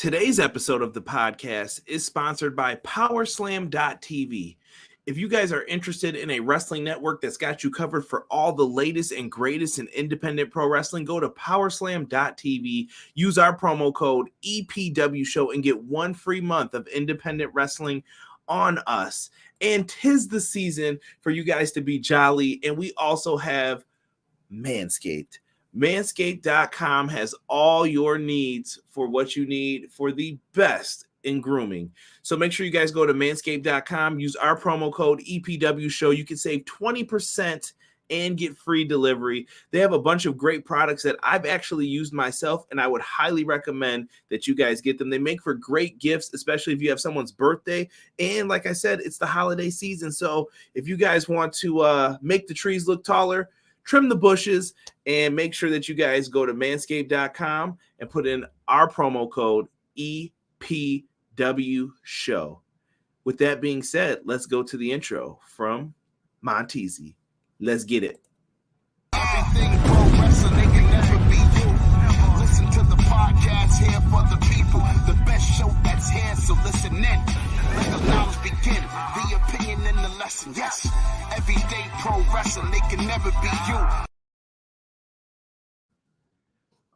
Today's episode of the podcast is sponsored by Powerslam.tv. If you guys are interested in a wrestling network that's got you covered for all the latest and greatest in independent pro wrestling, go to Powerslam.tv, use our promo code EPW Show, and get 1 free month of independent wrestling on us. And 'tis the season for you guys to be jolly, and we also have Manscaped. Manscaped.com has all your needs for what you need for the best in grooming. So make sure you guys go to manscaped.com, use our promo code EPW Show. You can save 20% and get free delivery. They have a bunch of great products that I've actually used myself, and I would highly recommend that you guys get them. They make for great gifts, especially if you have someone's birthday. And like I said, it's the holiday season. So if you guys want to make the trees look taller, trim the bushes, and make sure that you guys go to manscaped.com and put in our promo code EPW Show. With that being said, let's go to the intro from Montezi. Let's get it. Everything pro wrestling, they can never be you. Listen to the podcast here for the people. The best show that's here, so listen in. Let the knowledge begin. The opinion and the lesson. Yes, everyday pro wrestling, they can never be you.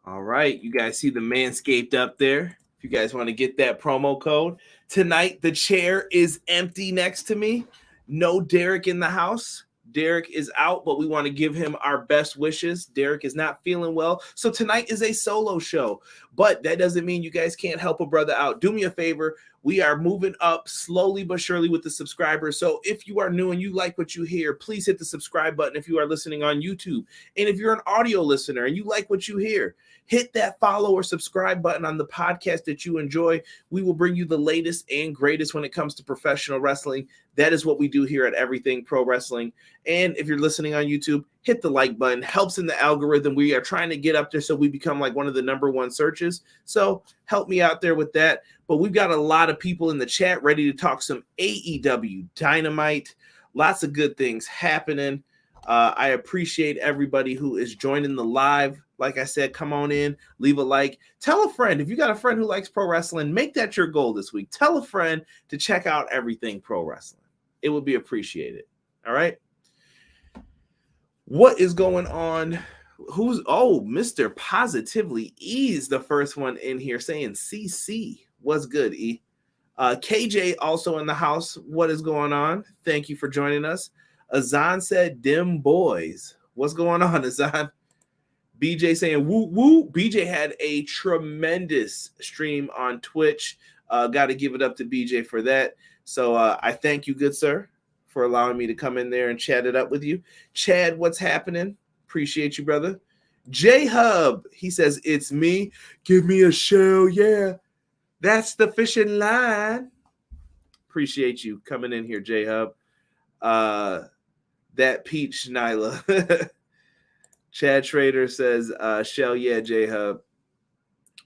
All right, you guys see the Manscaped up there. If you guys want to get that promo code. Tonight, the chair is empty next to me. No Derek in the house. Derek is out, but we want to give him our best wishes. Derek is not feeling well, so tonight is a solo show, but that doesn't mean you guys can't help a brother out. Do me a favor. We are moving up slowly but surely with the subscribers, so if you are new and you like what you hear, please hit the subscribe button if you are listening on YouTube, and if you're an audio listener and you like what you hear, hit that follow or subscribe button on the podcast that you enjoy. We will bring you the latest and greatest when it comes to professional wrestling. That is what we do here at Everything Pro Wrestling. And if you're listening on YouTube, hit the like button. Helps in the algorithm. We are trying to get up there so we become like one of the #1 searches. So help me out there with that. But we've got a lot of people in the chat ready to talk some AEW Dynamite. Lots of good things happening. I appreciate everybody who is joining the live. Like I said, come on in, leave a like. Tell a friend. If you got a friend who likes pro wrestling, make that your goal this week. Tell a friend to check out Everything Pro Wrestling. It would be appreciated. All right. What is going on? Mr. Positively E is the first one in here saying CC. What's good, E? KJ also in the house. What is going on? Thank you for joining us. Azan said, dim boys. What's going on, Azan? BJ saying, woo, woo. BJ had a tremendous stream on Twitch. Got to give it up to BJ for that. So I thank you, good sir, for allowing me to come in there and chat it up with you. Chad, what's happening? Appreciate you, brother. J-Hub, he says, it's me. Give me a shell, yeah. That's the fishing line. Appreciate you coming in here, J-Hub. That peach, Nyla. Chad Schrader says, shell, yeah, J-Hub.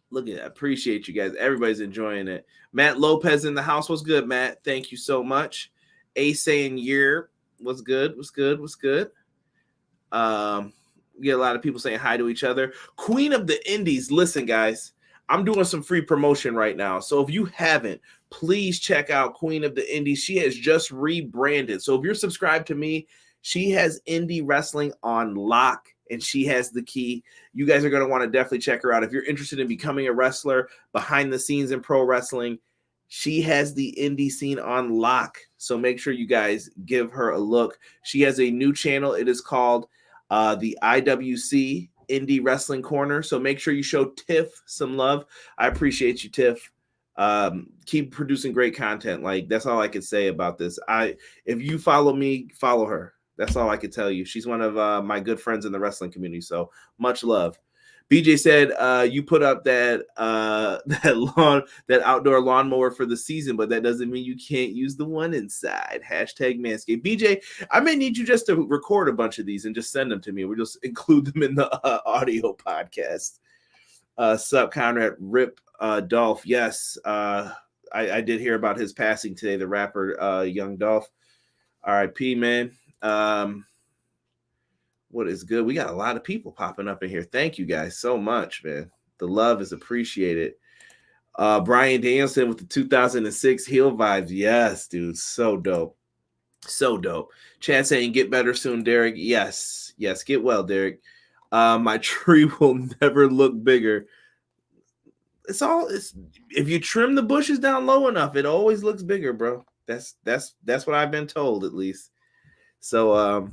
Look at that. Appreciate you guys. Everybody's enjoying it. Matt Lopez in the house. What's good, Matt? Thank you so much. A saying, year. What's good? What's good? What's good? We get a lot of people saying hi to each other. Queen of the Indies. Listen, guys, I'm doing some free promotion right now. So if you haven't, please check out Queen of the Indies. She has just rebranded. So if you're subscribed to me, she has indie wrestling on lock, and she has the key. You guys are going to want to definitely check her out. If you're interested in becoming a wrestler behind the scenes in pro wrestling, she has the indie scene on lock. So make sure you guys give her a look. She has a new channel. It is called the IWC Indie Wrestling Corner. So make sure you show Tiff some love. I appreciate you, Tiff. Keep producing great content. Like, that's all I could say about this. If you follow me, follow her. That's all I could tell you. She's one of my good friends in the wrestling community. So much love. BJ said you put up that outdoor lawnmower for the season, but that doesn't mean you can't use the one inside. Hashtag Manscaped. BJ, I may need you just to record a bunch of these and just send them to me. We'll just include them in the audio podcast. Sup, Conrad. Rip Dolph. Yes, I did hear about his passing today, the rapper Young Dolph. R.I.P., man. What is good? We got a lot of people popping up in here. Thank you guys so much, man. The love is appreciated. Bryan Danielson with the 2006 heel vibes. Yes, dude. So dope. So dope. Chad saying, get better soon, Derek. Yes. Yes. Get well, Derek. My tree will never look bigger. It's if you trim the bushes down low enough, it always looks bigger, bro. That's what I've been told, at least. So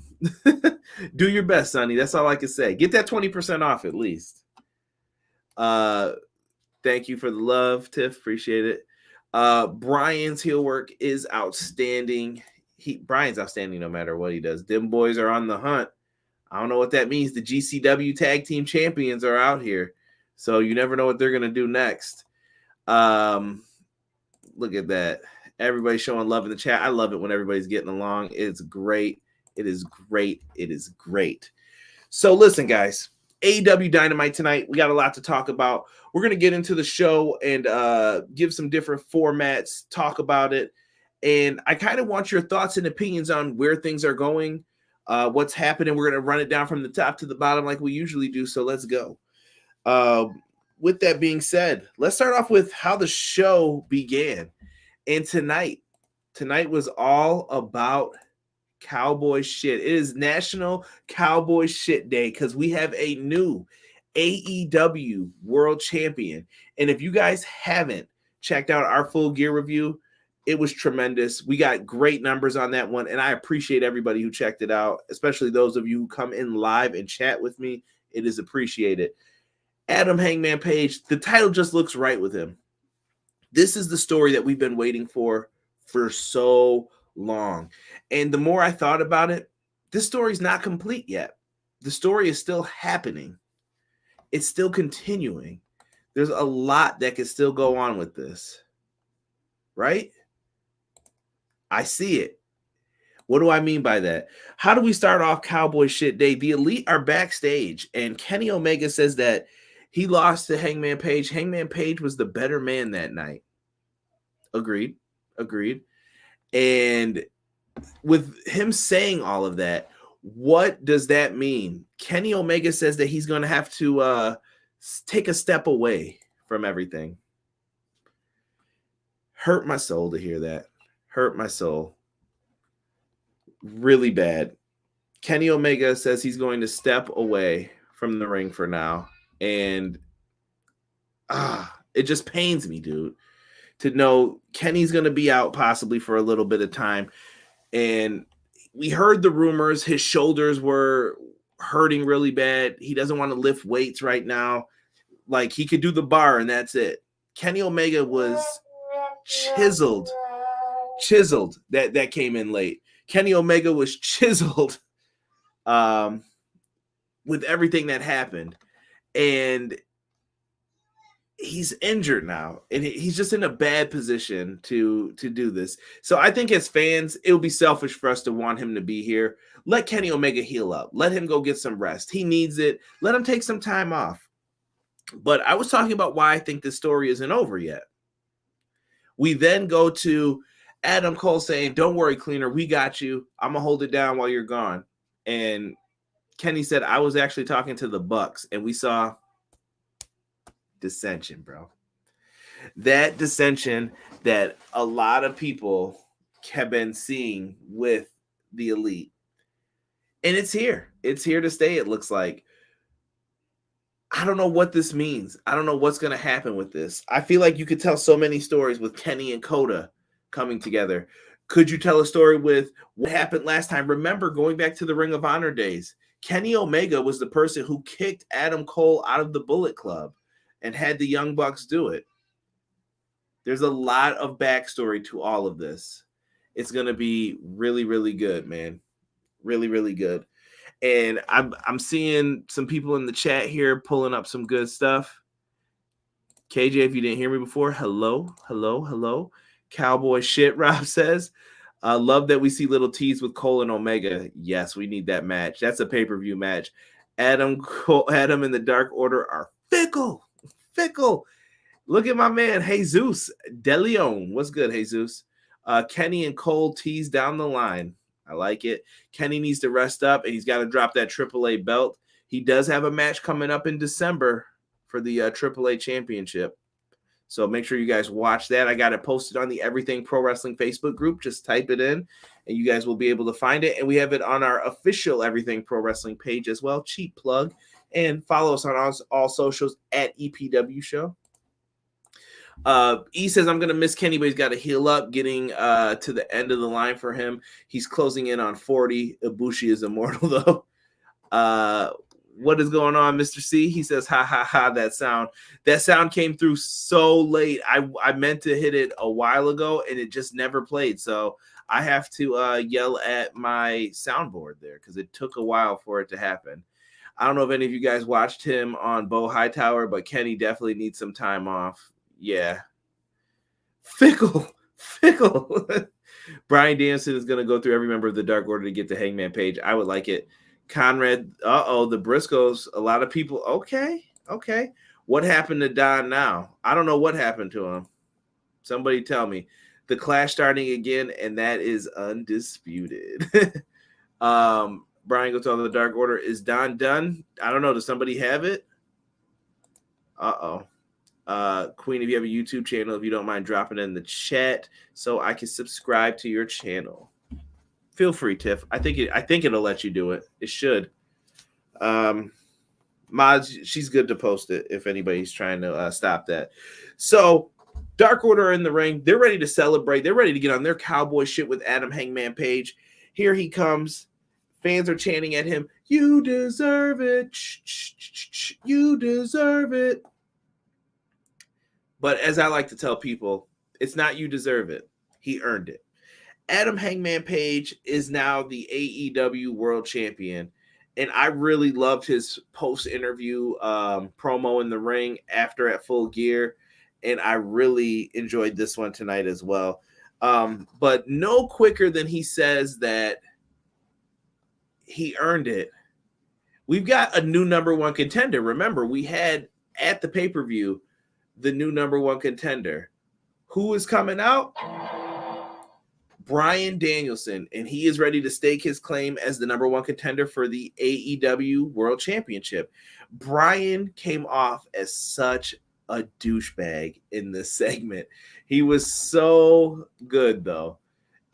do your best, Sonny. That's all I can say. Get that 20% off at least. Thank you for the love, Tiff. Appreciate it. Bryan's heel work is outstanding. Bryan's outstanding no matter what he does. Them boys are on the hunt. I don't know what that means. The GCW Tag Team Champions are out here. So you never know what they're going to do next. Look at that. Everybody's showing love in the chat. I love it when everybody's getting along. It's great. It is great. It is great. So listen, guys. AEW Dynamite tonight. We got a lot to talk about. We're going to get into the show and give some different formats, talk about it. And I kind of want your thoughts and opinions on where things are going, what's happening. We're going to run it down from the top to the bottom like we usually do. So let's go. With that being said, let's start off with how the show began. And tonight was all about cowboy shit. It is National Cowboy Shit Day because we have a new AEW World Champion. And if you guys haven't checked out our full gear review, it was tremendous. We got great numbers on that one, and I appreciate everybody who checked it out, especially those of you who come in live and chat with me. It is appreciated. Adam Hangman Page, the title just looks right with him. This is the story that we've been waiting for so long. And the more I thought about it, this story's not complete yet. The story is still happening. It's still continuing. There's a lot that can still go on with this. Right? I see it. What do I mean by that? How do we start off Cowboy Shit Day? The Elite are backstage, and Kenny Omega says that he lost to Hangman Page. Hangman Page was the better man that night. Agreed. And with him saying all of that, what does that mean? Kenny Omega says that he's going to have to take a step away from everything. Hurt my soul to hear that. Hurt my soul. Really bad. Kenny Omega says he's going to step away from the ring for now. And it just pains me, dude, to know Kenny's going to be out possibly for a little bit of time. And we heard the rumors. His shoulders were hurting really bad. He doesn't want to lift weights right now. Like, he could do the bar and that's it. Kenny Omega was chiseled. That came in late. Kenny Omega was chiseled with everything that happened. And he's injured now, and he's just in a bad position to do this. So I think as fans, it would be selfish for us to want him to be here. Let Kenny Omega heal up. Let him go get some rest. He needs it. Let him take some time off. But I was talking about why I think this story isn't over yet. We then go to Adam Cole saying, don't worry, Cleaner, we got you. I'm going to hold it down while you're gone. And Kenny said, I was actually talking to the Bucks, and we saw dissension, bro. That dissension that a lot of people have been seeing with the Elite. And it's here. It's here to stay, it looks like. I don't know what this means. I don't know what's going to happen with this. I feel like you could tell so many stories with Kenny and Kota coming together. Could you tell a story with what happened last time? Remember, going back to the Ring of Honor days, Kenny Omega was the person who kicked Adam Cole out of the Bullet Club and had the Young Bucks do it. There's a lot of backstory to all of this. It's going to be really, really good, man. Really, really good. And I'm seeing some people in the chat here pulling up some good stuff. KJ, if you didn't hear me before, hello. Cowboy shit, Rob says. Love that we see little tease with Cole and Omega. Yes, we need that match. That's a pay-per-view match. Adam and the Dark Order are fickle. Look at my man, Jesus De Leon. What's good, Jesus? Kenny and Cole tease down the line. I like it. Kenny needs to rest up, and he's got to drop that AAA belt. He does have a match coming up in December for the AAA championship. So make sure you guys watch that. I got it posted on the Everything Pro Wrestling Facebook group. Just type it in and you guys will be able to find it. And we have it on our official Everything Pro Wrestling page as well. Cheap plug. And follow us on all socials at EPW Show. E says, I'm going to miss Kenny, but he's got to heal up. Getting to the end of the line for him. He's closing in on 40. Ibushi is immortal, though. What is going on, Mr. C? He says, ha, ha, ha, that sound came through so late. I meant to hit it a while ago, and it just never played. So I have to yell at my soundboard there because it took a while for it to happen. I don't know if any of you guys watched him on Bo Hightower, but Kenny definitely needs some time off. Yeah. Fickle. Bryan Danielson is going to go through every member of the Dark Order to get to Hangman Page. I would like it. Conrad, the Briscoes, a lot of people. Okay. What happened to Don now? I don't know what happened to him. Somebody tell me. The Clash starting again, and that is undisputed. Brian goes to the Dark Order. Is Don done? I don't know. Does somebody have it? Queen, if you have a YouTube channel, if you don't mind dropping it in the chat so I can subscribe to your channel. Feel free, Tiff. I think it'll let you do it. It should. Mods, she's good to post it if anybody's trying to stop that. So, Dark Order are in the ring. They're ready to celebrate. They're ready to get on their cowboy shit with Adam Hangman Page. Here he comes. Fans are chanting at him. You deserve it. You deserve it. But as I like to tell people, it's not you deserve it. He earned it. Adam Hangman Page is now the AEW World Champion. And I really loved his post-interview promo in the ring after at Full Gear. And I really enjoyed this one tonight as well. But no quicker than he says that he earned it. We've got a new number one contender. Remember, we had at the pay-per-view the new number one contender. Who is coming out? Bryan Danielson, and he is ready to stake his claim as the number one contender for the AEW World Championship. Bryan came off as such a douchebag in this segment. He was so good, though.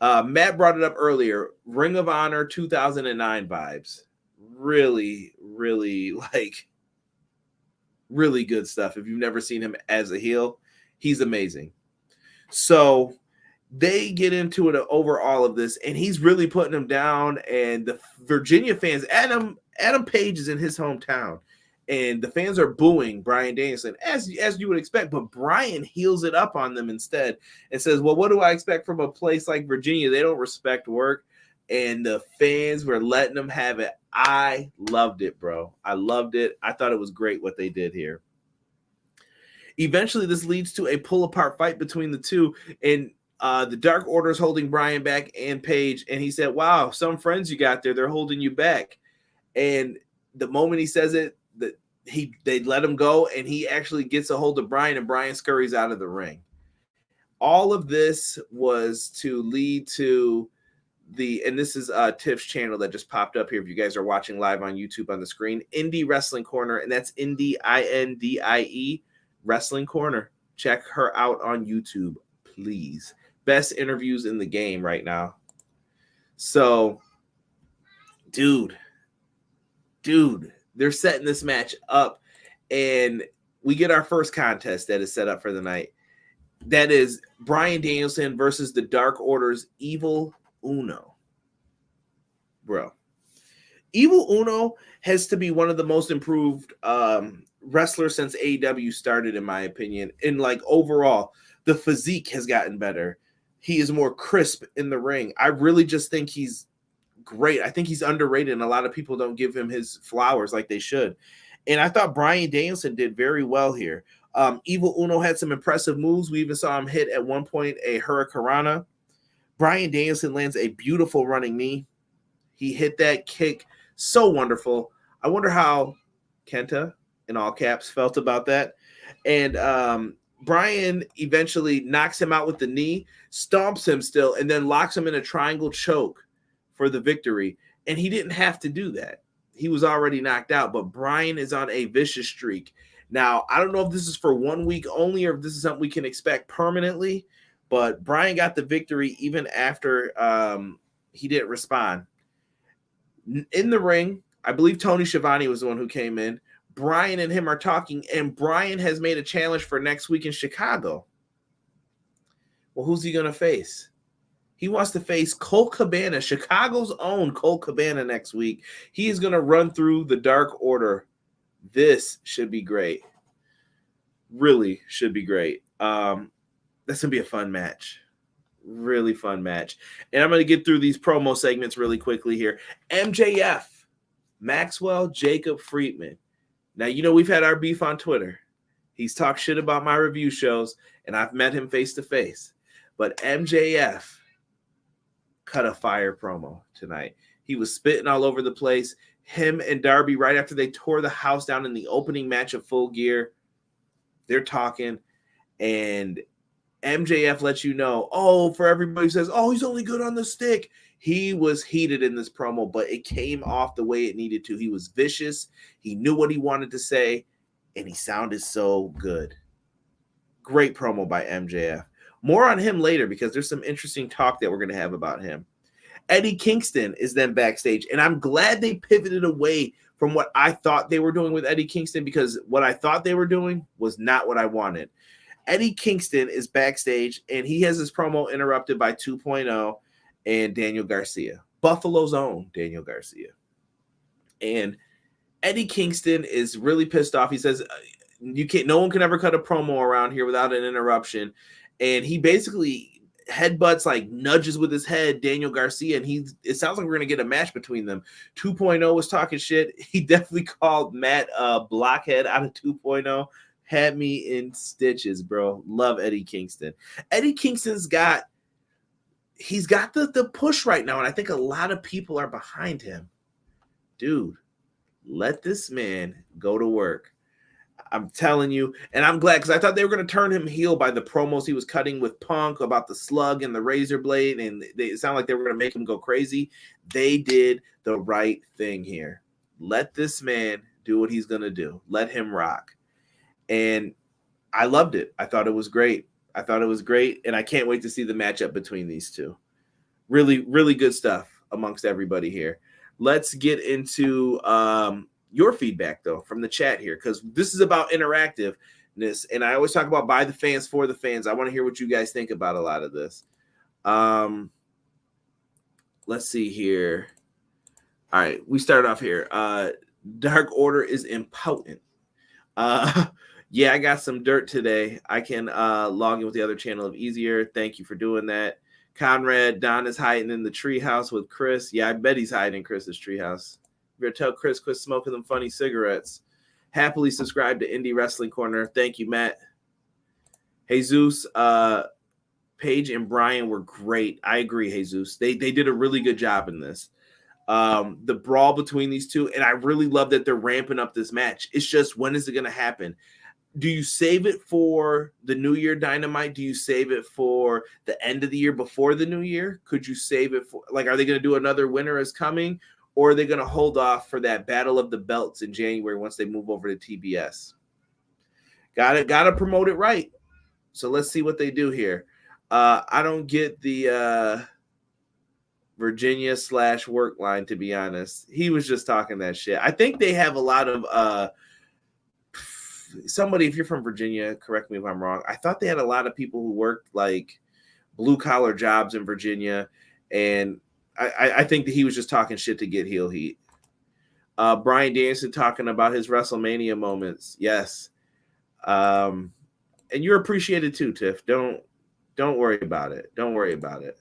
Matt brought it up earlier. Ring of Honor 2009 vibes. Really, really really good stuff. If you've never seen him as a heel, he's amazing. So they get into it over all of this, and he's really putting them down. And the Virginia fans, Adam Page is in his hometown, and the fans are booing Bryan Danielson, as you would expect. But Bryan heals it up on them instead and says, well, what do I expect from a place like Virginia? They don't respect work. And the fans were letting them have it. I loved it, bro. I loved it. I thought it was great what they did here. Eventually, this leads to a pull-apart fight between the two. And the Dark Order is holding Bryan back and Page. And he said, wow, some friends you got there, they're holding you back. And the moment he says it, they let him go. And he actually gets a hold of Bryan, and Bryan scurries out of the ring. All of this was to lead to and this is Tiff's channel that just popped up here. If you guys are watching live on YouTube on the screen, Indie Wrestling Corner, and that's Indie INDIE Wrestling Corner. Check her out on YouTube, please. Best interviews in the game right now. So, dude, they're setting this match up, and we get our first contest that is set up for the night. That is Bryan Danielson versus the Dark Order's Evil Uno. Bro, Evil Uno has to be one of the most improved wrestlers since AEW started, in my opinion. And overall, the physique has gotten better. He is more crisp in the ring. I really just think he's great. I think he's underrated, and a lot of people don't give him his flowers like they should. And I thought Bryan Danielson did very well here. Evil Uno had some impressive moves. We even saw him hit at one point a Hurricanrana. Bryan Danielson lands a beautiful running knee. He hit that kick so wonderful. I wonder how Kenta, in all caps, felt about that. And Bryan eventually knocks him out with the knee, stomps him still, and then locks him in a triangle choke for the victory. And he didn't have to do that. He was already knocked out, but Bryan is on a vicious streak. Now, I don't know if this is for 1 week only or if this is something we can expect permanently, but Bryan got the victory even after he didn't respond. In the ring, I believe Tony Schiavone was the one who came in. Bryan and him are talking, and Bryan has made a challenge for next week in Chicago. Well, who's he going to face? He wants to face Colt Cabana, Chicago's own Colt Cabana next week. He is going to run through the Dark Order. This should be great. Really should be great. That's going to be a fun match. Really fun match. And I'm going to get through these promo segments really quickly here. MJF, Maxwell Jacob Friedman. Now, you know, we've had our beef on Twitter. He's talked shit about my review shows, and I've met him face to face. But MJF cut a fire promo tonight. He was spitting all over the place. Him and Darby, right after they tore the house down in the opening match of Full Gear, they're talking, and MJF lets you know, for everybody who says, he's only good on the stick. He was heated in this promo, but it came off the way it needed to. He was vicious. He knew what he wanted to say, and he sounded so good. Great promo by MJF. More on him later because there's some interesting talk that we're going to have about him. Eddie Kingston is then backstage, and I'm glad they pivoted away from what I thought they were doing with Eddie Kingston, because what I thought they were doing was not what I wanted. Eddie Kingston is backstage, and he has his promo interrupted by 2.0 and Daniel Garcia, Buffalo's own Daniel Garcia. And Eddie Kingston is really pissed off. He says, no one can ever cut a promo around here without an interruption. And he basically headbutts, like nudges with his head, Daniel Garcia, and it sounds like we're going to get a match between them. 2.0 was talking shit. He definitely called Matt Blockhead out of 2.0. Had me in stitches, bro. Love Eddie Kingston. Eddie Kingston's got the push right now, and I think a lot of people are behind him. Dude, let this man go to work. I'm telling you, and I'm glad, because I thought they were going to turn him heel by the promos he was cutting with Punk about the slug and the razor blade, and it sounded like they were going to make him go crazy. They did the right thing here. Let this man do what he's going to do. Let him rock. And I loved it. I thought it was great. And I can't wait to see the matchup between these two. Really, really good stuff amongst everybody here. Let's get into your feedback, though, from the chat here, because this is about interactiveness, and I always talk about by the fans, for the fans. I want to hear what you guys think about a lot of this. Let's see here. All right, we start off here. Dark Order is impotent. Yeah, I got some dirt today. I can log in with the other channel of easier. Thank you for doing that. Conrad, Don is hiding in the treehouse with Chris. Yeah, I bet he's hiding in Chris's treehouse. You better tell Chris quit smoking them funny cigarettes. Happily subscribe to Indie Wrestling Corner. Thank you, Matt. Jesus, Paige and Bryan were great. I agree, Jesus. They did a really good job in this. The brawl between these two, and I really love that they're ramping up this match. It's just, when is it going to happen? Do you save it for the New Year Dynamite? Do you save it for the end of the year before the New Year? Could you save it for, like, are they going to do another Winter is Coming? Or are they going to hold off for that Battle of the Belts in January once they move over to TBS? Gotta promote it right. So let's see what they do here. I don't get the Virginia / work line, to be honest. He was just talking that shit. I think they have a lot of somebody, if you're from Virginia, correct me if I'm wrong. I thought they had a lot of people who worked like blue collar jobs in Virginia, and I think that he was just talking shit to get heel heat. Bryan Danielson talking about his WrestleMania moments. Yes. And you're appreciated too, Tiff. Don't worry about it. Don't worry about it.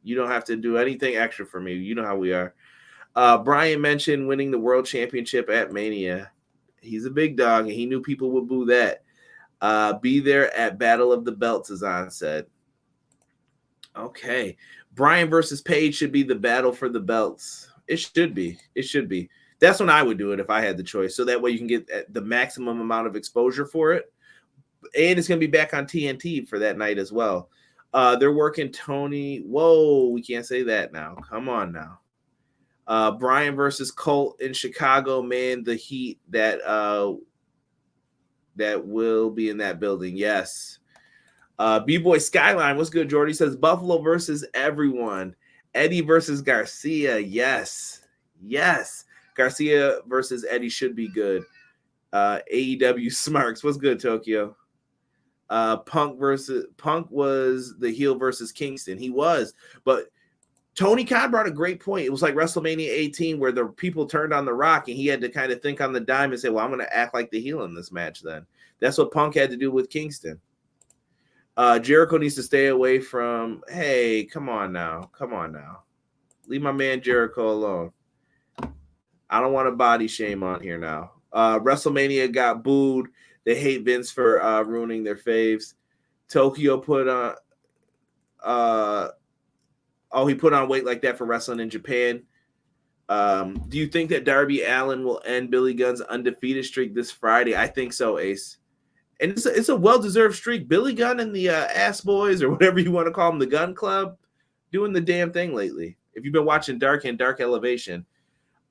You don't have to do anything extra for me. You know how we are. Bryan mentioned winning the world championship at Mania. He's a big dog, and he knew people would boo that. Be there at Battle of the Belts, Azan said. Okay. Bryan versus Paige should be the battle for the belts. It should be. That's when I would do it if I had the choice. So that way you can get the maximum amount of exposure for it. And it's going to be back on TNT for that night as well. They're working Tony. Whoa, we can't say that now. Come on now. Bryan versus Colt in Chicago, man, the heat that that will be in that building. Yes. B-Boy Skyline, what's good, Jordy? Says Buffalo versus everyone. Eddie versus Garcia. Yes. Garcia versus Eddie should be good. AEW Smarks, what's good, Tokyo? Punk was the heel versus Kingston. He was, but Tony Khan brought a great point. It was like WrestleMania 18 where the people turned on The Rock and he had to kind of think on the dime and say, well, I'm going to act like the heel in this match then. That's what Punk had to do with Kingston. Jericho needs to stay away from, hey, come on now. Leave my man Jericho alone. I don't want to body shame on here now. WrestleMania got booed. They hate Vince for ruining their faves. Tokyo put on he put on weight like that for wrestling in Japan. Do you think that Darby Allin will end Billy Gunn's undefeated streak this Friday? I think so, Ace. And it's a well-deserved streak. Billy Gunn and the Ass Boys, or whatever you want to call them, the Gun Club, doing the damn thing lately. If you've been watching Dark and Dark Elevation,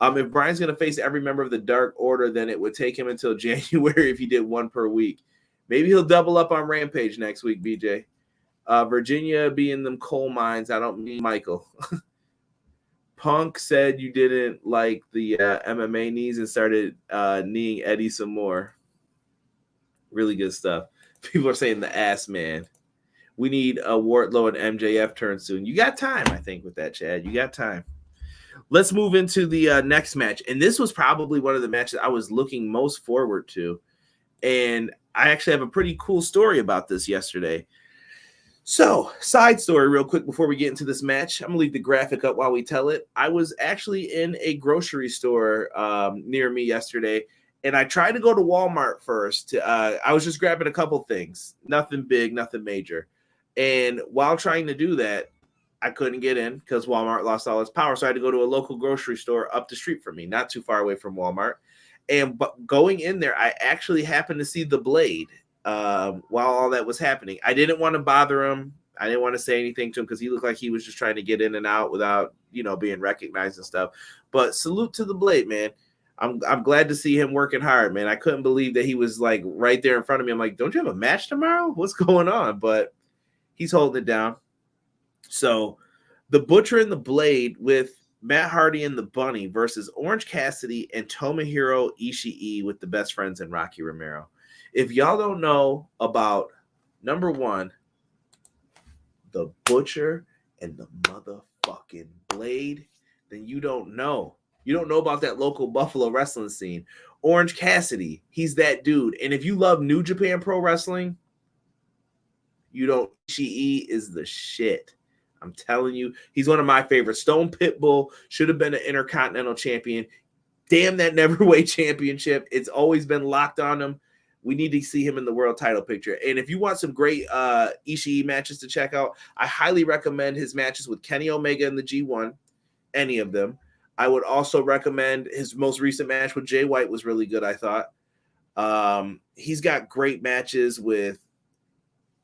if Bryan's going to face every member of the Dark Order, then it would take him until January if he did one per week. Maybe he'll double up on Rampage next week, BJ. Virginia be in them coal mines. I don't mean Michael. Punk said you didn't like the MMA knees and started kneeing Eddie some more. Really good stuff. People are saying the ass man. We need a Wardlow and MJF turn soon. You got time, I think, with that, Chad. You got time. Let's move into the next match. And this was probably one of the matches I was looking most forward to. And I actually have a pretty cool story about this yesterday. So, side story real quick before we get into this match. I'm going to leave the graphic up while we tell it. I was actually in a grocery store near me yesterday, and I tried to go to Walmart first. I was just grabbing a couple things. Nothing big, nothing major. And while trying to do that, I couldn't get in because Walmart lost all its power. So I had to go to a local grocery store up the street from me, not too far away from Walmart. And going in there, I actually happened to see the Blade while all that was happening. I didn't want to bother him. I didn't want to say anything to him because he looked like he was just trying to get in and out without, being recognized and stuff. But salute to the Blade, man. I'm glad to see him working hard, man. I couldn't believe that he was like right there in front of me. I'm like, don't you have a match tomorrow? What's going on? But he's holding it down. So the Butcher and the Blade with Matt Hardy and the Bunny versus Orange Cassidy and Tomohiro Ishii with the Best Friends and Rocky Romero. If y'all don't know about, number one, the Butcher and the motherfucking Blade, then you don't know. You don't know about that local Buffalo wrestling scene. Orange Cassidy, he's that dude. And if you love New Japan Pro Wrestling, Ishii is the shit. I'm telling you, he's one of my favorites. Stone Pitbull should have been an Intercontinental Champion. Damn that Neverweight Championship. It's always been locked on him. We need to see him in the world title picture. And if you want some great Ishii matches to check out, I highly recommend his matches with Kenny Omega in the G1, any of them. I would also recommend his most recent match with Jay White was really good, I thought. He's got great matches with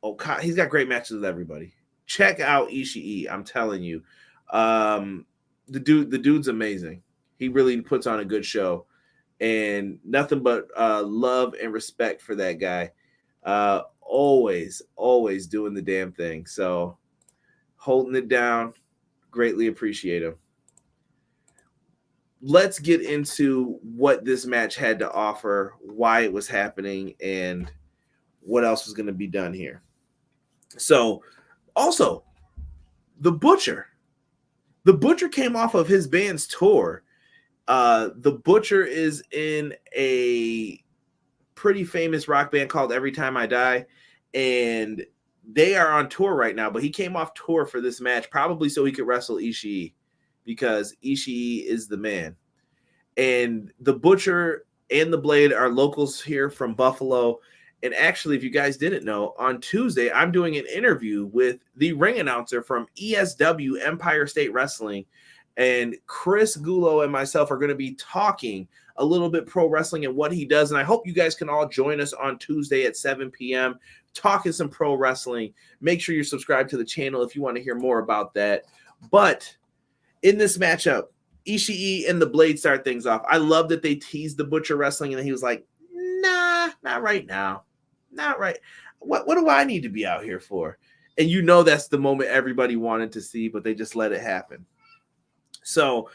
Okada. He's got great matches with everybody. Check out Ishii. I'm telling you. The dude's amazing. He really puts on a good show. And nothing but love and respect for that guy. Always doing the damn thing. So holding it down. Greatly appreciate him. Let's get into what this match had to offer, why it was happening, and what else was going to be done here. So, also, the Butcher came off of his band's tour. The Butcher is in a pretty famous rock band called Every Time I Die, and they are on tour right now, but he came off tour for this match, probably so he could wrestle Ishii, because Ishii is the man. And the Butcher and the Blade are locals here from Buffalo. And actually, if you guys didn't know, on Tuesday, I'm doing an interview with the ring announcer from ESW, Empire State Wrestling. And Chris Gulo and myself are going to be talking a little bit pro wrestling and what he does. And I hope you guys can all join us on Tuesday at 7 p.m. talking some pro wrestling. Make sure you're subscribed to the channel if you want to hear more about that. But in this matchup, Ishii and the Blade start things off. I love that they teased the Butcher wrestling, and he was like, nah, not right now. Not right. What do I need to be out here for? And you know that's the moment everybody wanted to see, but they just let it happen. So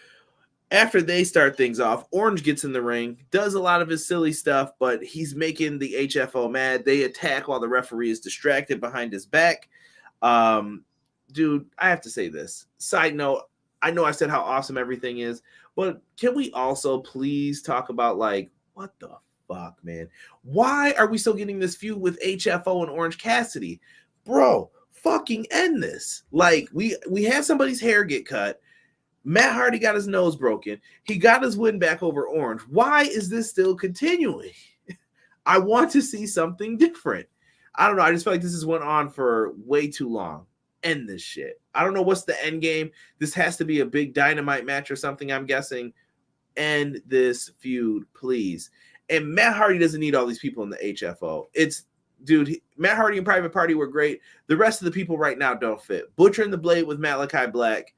after they start things off, Orange gets in the ring, does a lot of his silly stuff, but he's making the HFO mad. They attack while the referee is distracted behind his back. Dude, I have to say this. Side note, I know I said how awesome everything is, but can we also please talk about, like, what the fuck, man? Why are we still getting this feud with HFO and Orange Cassidy? Bro, fucking end this. Like, we had somebody's hair get cut. Matt Hardy got his nose broken. He got his win back over Orange. Why is this still continuing? I want to see something different. I don't know. I just feel like this has went on for way too long. End this shit. I don't know what's the end game. This has to be a big Dynamite match or something, I'm guessing. End this feud, please. And Matt Hardy doesn't need all these people in the HFO. Dude, Matt Hardy and Private Party were great. The rest of the people right now don't fit. Butcher and the Blade with Malachi Black.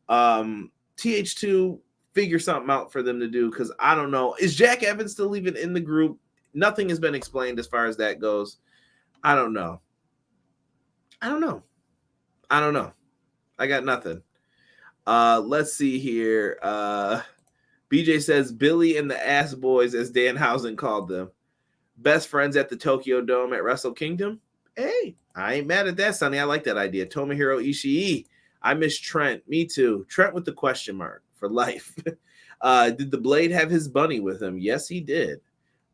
TH2, figure something out for them to do, because I don't know. Is Jack Evans still even in the group? Nothing has been explained as far as that goes. I don't know. I got nothing. Let's see here. BJ says Billy and the Ass Boys, as Danhausen called them. Best friends at the Tokyo Dome at Wrestle Kingdom. Hey, I ain't mad at that, Sonny. I like that idea. Tomohiro Ishii. I miss Trent. Me too. Trent with the question mark for life. Did the Blade have his bunny with him? Yes, he did.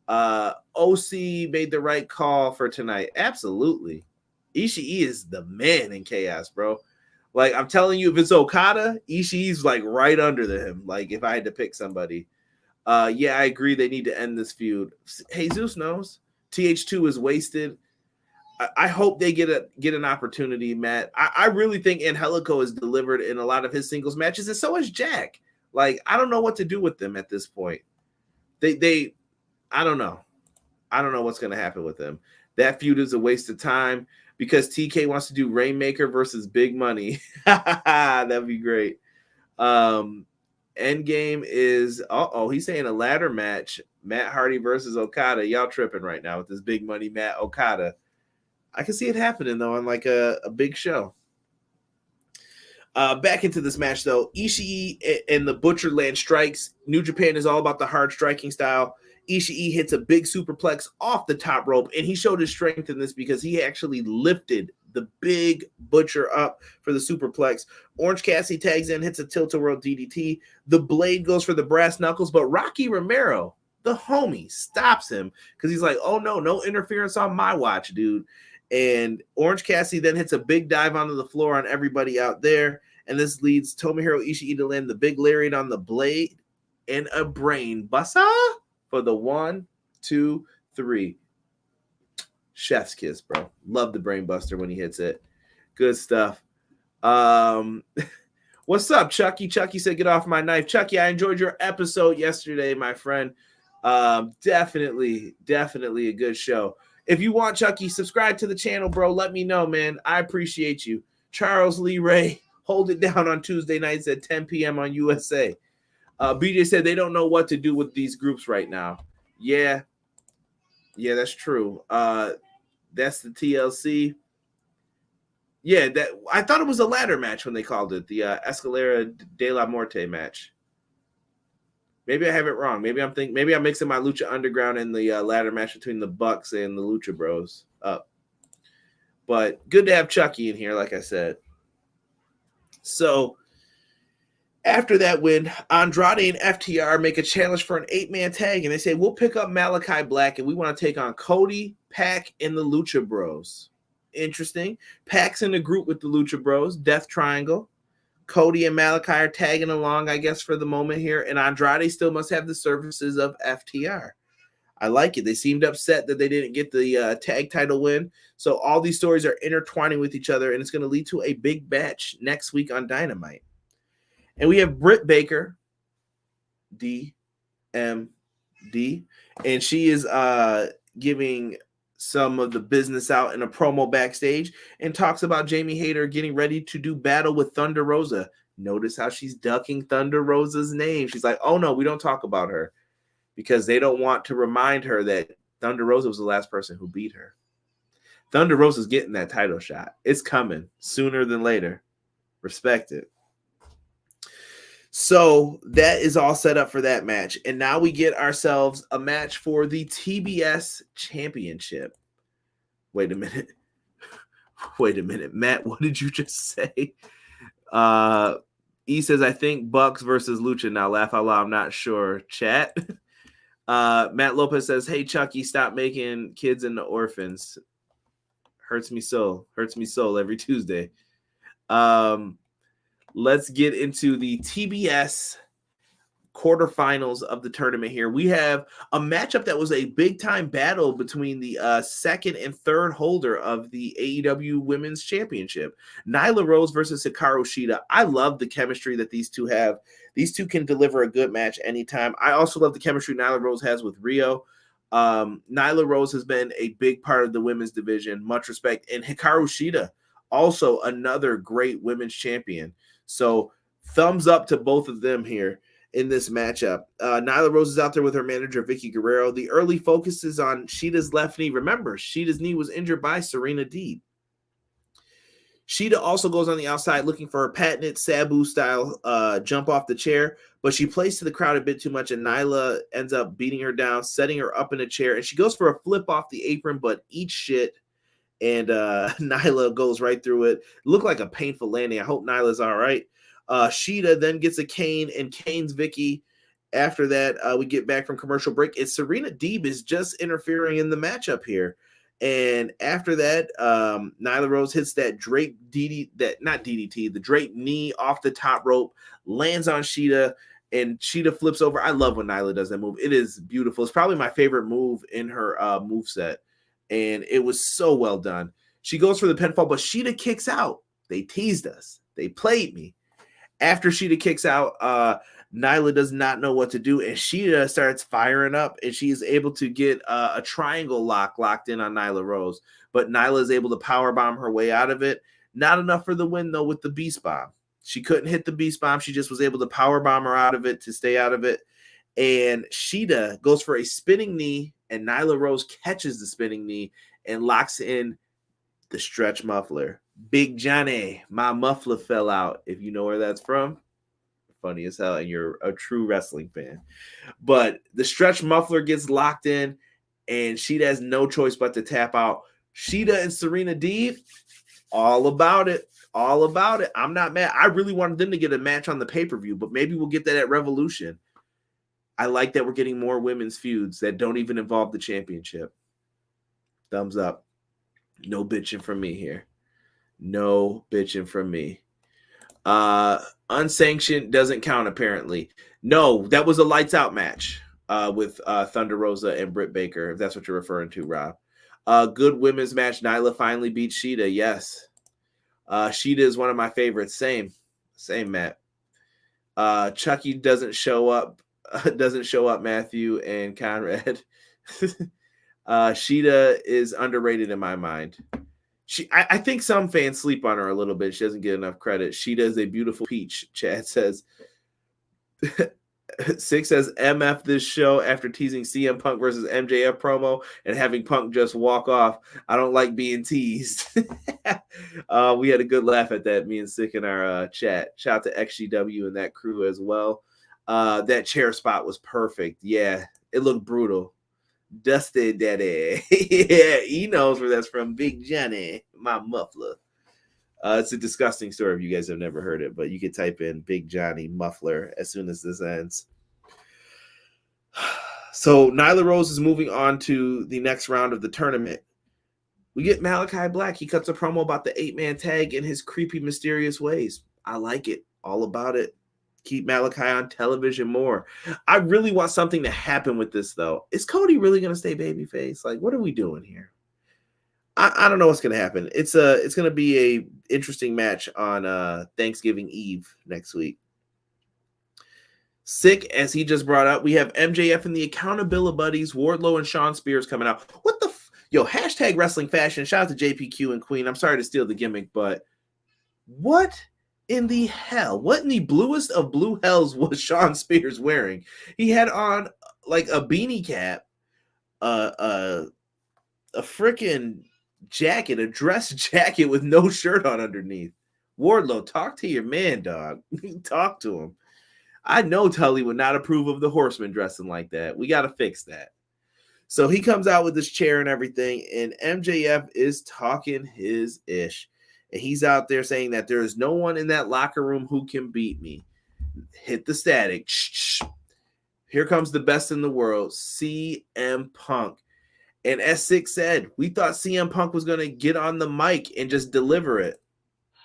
OC made the right call for tonight. Absolutely. Ishii is the man in Chaos, bro. Like, I'm telling you, if it's Okada, Ishii's like right under him. Like, if I had to pick somebody. Yeah, I agree. They need to end this feud. Jesus knows. TH2 is wasted. I hope they get an opportunity, Matt. I really think Angelico has delivered in a lot of his singles matches, and so has Jack. Like, I don't know what to do with them at this point. I don't know. I don't know what's going to happen with them. That feud is a waste of time because TK wants to do Rainmaker versus Big Money. That'd be great. Endgame is, he's saying a ladder match. Matt Hardy versus Okada. Y'all tripping right now with this Big Money Matt Okada. I can see it happening, though, on like a big show. Back into this match, though. Ishii and the Butcher land strikes. New Japan is all about the hard striking style. Ishii hits a big superplex off the top rope, and he showed his strength in this because he actually lifted the big Butcher up for the superplex. Orange Cassidy tags in, hits a tilt-a-whirl DDT. The Blade goes for the brass knuckles, but Rocky Romero, the homie, stops him because he's like, oh, no interference on my watch, dude. And Orange Cassidy then hits a big dive onto the floor on everybody out there. And this leads Tomohiro Ishii to land the big lariat on the Blade and a brain buster for the 1, 2, 3. Chef's kiss, bro. Love the brain buster when he hits it. Good stuff. What's up, Chucky? Chucky said, get off my knife. Chucky, I enjoyed your episode yesterday, my friend. Definitely a good show. If you want, Chucky, subscribe to the channel, bro. Let me know, man. I appreciate you. Charles Lee Ray, hold it down on Tuesday nights at 10 p.m. on USA. BJ said they don't know what to do with these groups right now. Yeah, that's true. That's the TLC. Yeah, that I thought it was a ladder match when they called it the Escalera de la Muerte match. Maybe I have it wrong. Maybe I'm mixing my Lucha Underground and the ladder match between the Bucks and the Lucha Bros up. But good to have Chucky in here, like I said. So after that win, Andrade and FTR make a challenge for an 8-man tag, and they say, we'll pick up Malachi Black, and we want to take on Cody, Pac, and the Lucha Bros. Interesting. Pac's in the group with the Lucha Bros, Death Triangle. Cody and Malachi are tagging along, I guess, for the moment here, and Andrade still must have the services of FTR. I like it. They seemed upset that they didn't get the tag title win, so all these stories are intertwining with each other, and it's going to lead to a big match next week on Dynamite. And we have Britt Baker, DMD, and she is giving some of the business out in a promo backstage and talks about Jamie Hayter getting ready to do battle with Thunder Rosa. Notice how she's ducking Thunder Rosa's name. She's like, oh no, we don't talk about her because they don't want to remind her that Thunder Rosa was the last person who beat her. Thunder Rosa's getting that title shot. It's coming sooner than later. Respect it. So that is all set up for that match. And now we get ourselves a match for the TBS Championship. Wait a minute. Matt, what did you just say? E says, I think Bucks versus Lucha. Now, laugh out loud. I'm not sure. Chat. Matt Lopez says, hey, Chucky, stop making kids into orphans. Hurts me so every Tuesday. Let's get into the TBS quarterfinals of the tournament here. We have a matchup that was a big-time battle between the second and third holder of the AEW Women's Championship. Nyla Rose versus Hikaru Shida. I love the chemistry that these two have. These two can deliver a good match anytime. I also love the chemistry Nyla Rose has with Rio. Nyla Rose has been a big part of the women's division. Much respect. And Hikaru Shida, also another great women's champion. So thumbs up to both of them here in this matchup. Nyla Rose is out there with her manager, Vicky Guerrero. The early focus is on Shida's left knee. Remember, Shida's knee was injured by Serena Deeb. Shida also goes on the outside looking for her patented Sabu-style jump off the chair, but she plays to the crowd a bit too much, and Nyla ends up beating her down, setting her up in a chair, and she goes for a flip off the apron, but eats shit, and Nyla goes right through it. Looked like a painful landing. I hope Nyla's all right. Shida then gets a cane and canes Vicky. After that, we get back from commercial break. It's Serena Deeb is just interfering in the matchup here. And after that, Nyla Rose hits that Drake the Drake knee off the top rope, lands on Shida, and Shida flips over. I love when Nyla does that move. It is beautiful. It's probably my favorite move in her moveset. And it was so well done. She goes for the pinfall, but Shida kicks out. They teased us. They played me. After Shida kicks out, Nyla does not know what to do, and Shida starts firing up, and she is able to get a triangle locked in on Nyla Rose. But Nyla is able to powerbomb her way out of it. Not enough for the win, though, with the Beast Bomb. She couldn't hit the Beast Bomb. She just was able to powerbomb her out of it to stay out of it. And Shida goes for a spinning knee, and Nyla Rose catches the spinning knee and locks in the stretch muffler. Big Johnny, my muffler fell out. If you know where that's from, funny as hell, and you're a true wrestling fan. But the stretch muffler gets locked in, and Shida has no choice but to tap out. Shida and Serena Deeb, all about it. All about it. I'm not mad. I really wanted them to get a match on the pay-per-view, but maybe we'll get that at Revolution. I like that we're getting more women's feuds that don't even involve the championship. Thumbs up. No bitching from me here. No bitching from me. Unsanctioned doesn't count, apparently. No, that was a lights out match with Thunder Rosa and Britt Baker, if that's what you're referring to, Rob. Good women's match. Nyla finally beat Shida. Yes. Shida is one of my favorites. Same, Matt. Chucky doesn't show up. Matthew and Conrad. Shida is underrated in my mind. I think some fans sleep on her a little bit. She doesn't get enough credit. Shida is a beautiful peach. Chad says. 6 says MF this show after teasing CM Punk versus MJF promo and having Punk just walk off. I don't like being teased. We had a good laugh at that, me and Sick in our chat. Shout out to XGW and that crew as well. That chair spot was perfect. Yeah, it looked brutal. Dusty Daddy. Yeah, he knows where that's from. Big Johnny, my muffler. It's a disgusting story if you guys have never heard it, but you can type in Big Johnny muffler as soon as this ends. So Nyla Rose is moving on to the next round of the tournament. We get Malachi Black. He cuts a promo about the 8-man tag in his creepy, mysterious ways. I like it. All about it. Keep Malachi on television more. I really want something to happen with this, though. Is Cody really going to stay babyface? Like, what are we doing here? I don't know what's going to happen. It's going to be a interesting match on Thanksgiving Eve next week. Sick, as he just brought up, we have MJF and the Accountability Buddies, Wardlow and Shawn Spears coming out. What the yo, hashtag wrestling fashion. Shout out to JPQ and Queen. I'm sorry to steal the gimmick, but what in the hell? What in the bluest of blue hells was Shawn Spears wearing? He had on like a beanie cap, a freaking jacket, a dress jacket with no shirt on underneath. Wardlow, talk to your man, dog. Talk to him. I know Tully would not approve of the Horseman dressing like that. We got to fix that. So he comes out with his chair and everything, and MJF is talking his ish. And he's out there saying that there is no one in that locker room who can beat me. Hit the static. Shh. Here comes the best in the world, CM Punk. And S6 said, we thought CM Punk was going to get on the mic and just deliver it.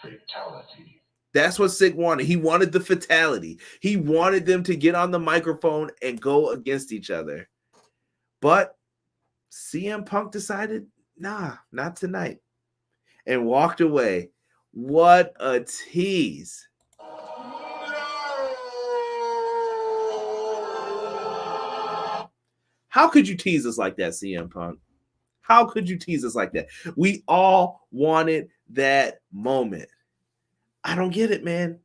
Fatality. That's what Sig wanted. He wanted the fatality. He wanted them to get on the microphone and go against each other. But CM Punk decided, nah, not tonight. And walked away. What a tease. How could you tease us like that, CM Punk? How could you tease us like that? We all wanted that moment. I don't get it, man.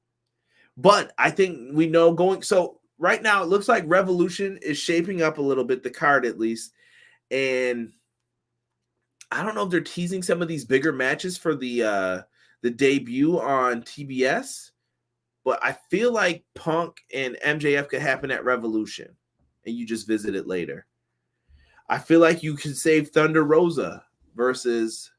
But I think we know going. So right now, it looks like Revolution is shaping up a little bit, the card at least. And I don't know if they're teasing some of these bigger matches for the debut on TBS. But I feel like Punk and MJF could happen at Revolution. And you just visit it later. I feel like you could save Thunder Rosa versus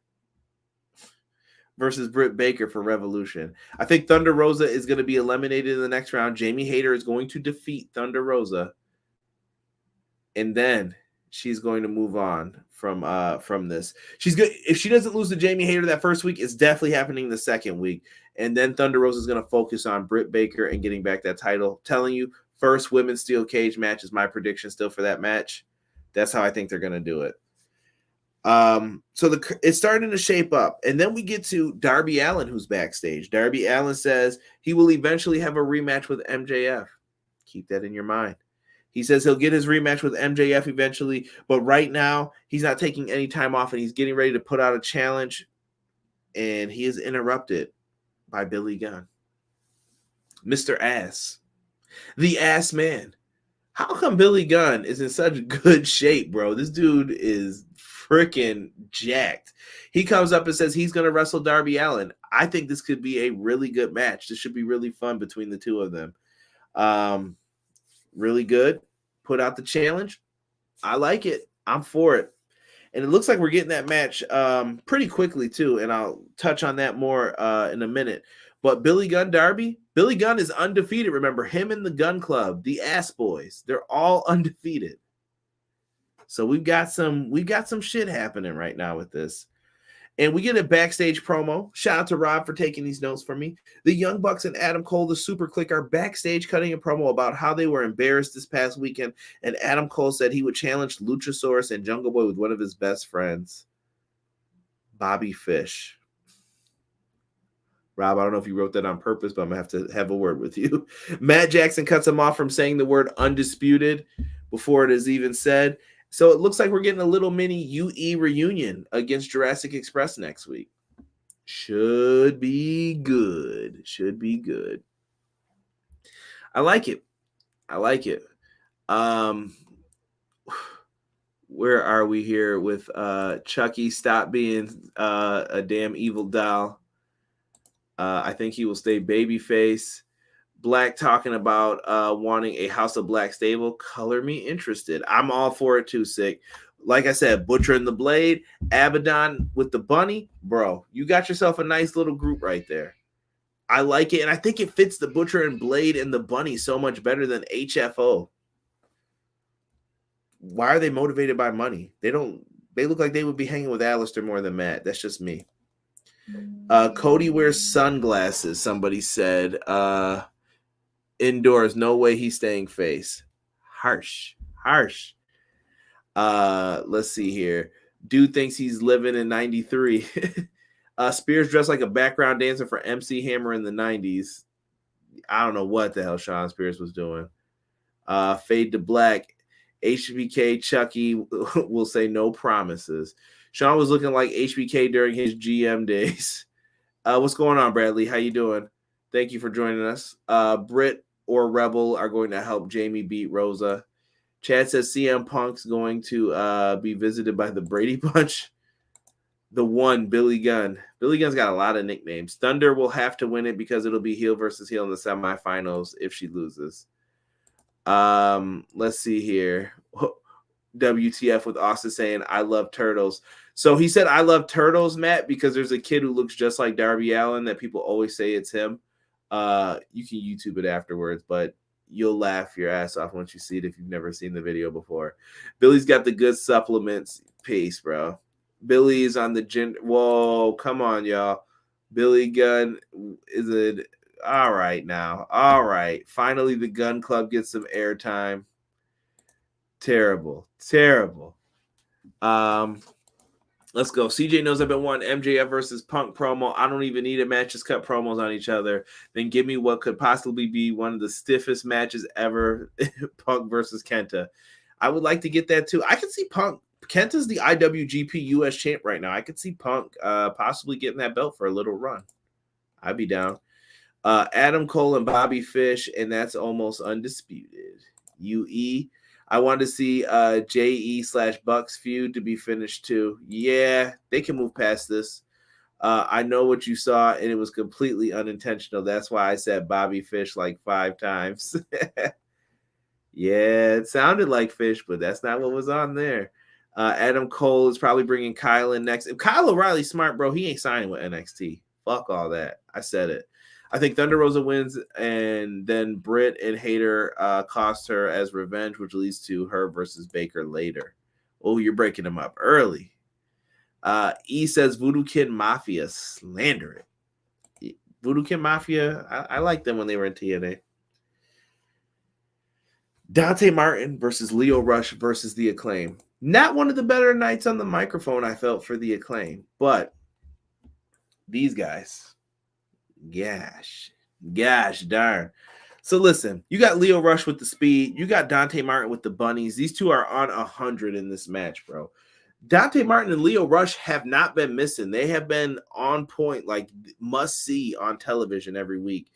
Britt Baker for Revolution. I think Thunder Rosa is going to be eliminated in the next round. Jamie Hayter is going to defeat Thunder Rosa. And then she's going to move on from this. She's good. If she doesn't lose to Jamie Hayter that first week, it's definitely happening the second week. And then Thunder Rosa is going to focus on Britt Baker and getting back that title. Telling you, first women's steel cage match is my prediction still for that match. That's how I think they're going to do it. So it's starting to shape up. And then we get to Darby Allin, who's backstage. Darby Allin says he will eventually have a rematch with MJF. Keep that in your mind. He says he'll get his rematch with MJF eventually, but right now he's not taking any time off and he's getting ready to put out a challenge. And he is interrupted by Billy Gunn. Mr. Ass. The Ass Man. How come Billy Gunn is in such good shape, bro? This dude is freaking jacked. He comes up and says he's going to wrestle Darby Allin. I think this could be a really good match. This should be really fun between the two of them. Really good. Put out the challenge. I like it. I'm for it. And it looks like we're getting that match pretty quickly, too. And I'll touch on that more in a minute. But Billy Gunn, Darby, Billy Gunn is undefeated. Remember, him and the Gun Club, the Ass Boys, they're all undefeated. So we've got some shit happening right now with this. And we get a backstage promo. Shout out to Rob for taking these notes for me. The Young Bucks and Adam Cole, the Super Click, are backstage cutting a promo about how they were embarrassed this past weekend. And Adam Cole said he would challenge Luchasaurus and Jungle Boy with one of his best friends, Bobby Fish. Rob, I don't know if you wrote that on purpose, but I'm going to have a word with you. Matt Jackson cuts him off from saying the word undisputed before it is even said. So it looks like we're getting a little mini UE reunion against Jurassic Express next week. Should be good. Should be good. I like it. I like it. Where are we here with Chucky? Stop being a damn evil doll. I think he will stay babyface. Black talking about wanting a House of Black stable. Color me interested. I'm all for it too, Sick. Like I said, Butcher and the Blade, Abaddon with the bunny. Bro, you got yourself a nice little group right there. I like it, and I think it fits the Butcher and Blade and the bunny so much better than HFO. Why are they motivated by money? They look like they would be hanging with Alistair more than Matt. That's just me. Cody wears sunglasses, somebody said. Indoors, no way he's staying face. Harsh. Let's see here. Dude thinks he's living in 93. Spears dressed like a background dancer for MC Hammer in the 90s. I don't know what the hell Sean Spears was doing. Fade to black. HBK Chucky will say no promises. Sean was looking like HBK during his GM days. What's going on, Bradley? How you doing? Thank you for joining us. Britt or Rebel are going to help Jamie beat Rosa. Chad says CM Punk's going to be visited by the Brady Bunch. The one, Billy Gunn. Billy Gunn's got a lot of nicknames. Thunder will have to win it because it'll be heel versus heel in the semifinals if she loses. Let's see here. WTF with Austin saying, I love turtles. So he said, I love turtles, Matt, because there's a kid who looks just like Darby Allin that people always say it's him. You can YouTube it afterwards, but you'll laugh your ass off once you see it if you've never seen the video before. Billy's got the good supplements pace, bro. Billy's on the gin. Whoa, come on, y'all. Billy Gunn is it. All right now. All right. Finally, the Gun Club gets some airtime. Terrible. Let's go. CJ knows I've been wanting MJF versus Punk promo. I don't even need a match. Just cut promos on each other. Then give me what could possibly be one of the stiffest matches ever. Punk versus Kenta. I would like to get that too. I can see Punk. Kenta's the IWGP US champ right now. I could see Punk possibly getting that belt for a little run. I'd be down. Adam Cole and Bobby Fish, and that's almost undisputed. UE. I want to see JE/Bucks feud to be finished too. Yeah, they can move past this. I know what you saw, and it was completely unintentional. That's why I said Bobby Fish like 5 times. Yeah, it sounded like Fish, but that's not what was on there. Adam Cole is probably bringing Kyle in next. If Kyle O'Reilly's smart, bro, he ain't signing with NXT. Fuck all that. I said it. I think Thunder Rosa wins, and then Britt and Hayter cost her as revenge, which leads to her versus Baker later. Oh, you're breaking them up early. E says Voodoo Kid Mafia. Slander it. Voodoo Kid Mafia, I liked them when they were in TNA. Dante Martin versus Lio Rush versus the Acclaim. Not one of the better nights on the microphone, I felt, for the Acclaim. But these guys, gosh darn. So listen, you got Lio Rush with the speed. You got Dante Martin with the bunnies. These two are on 100 in this match, bro. Dante Martin and Lio Rush have not been missing. They have been on point, like must see on television every week.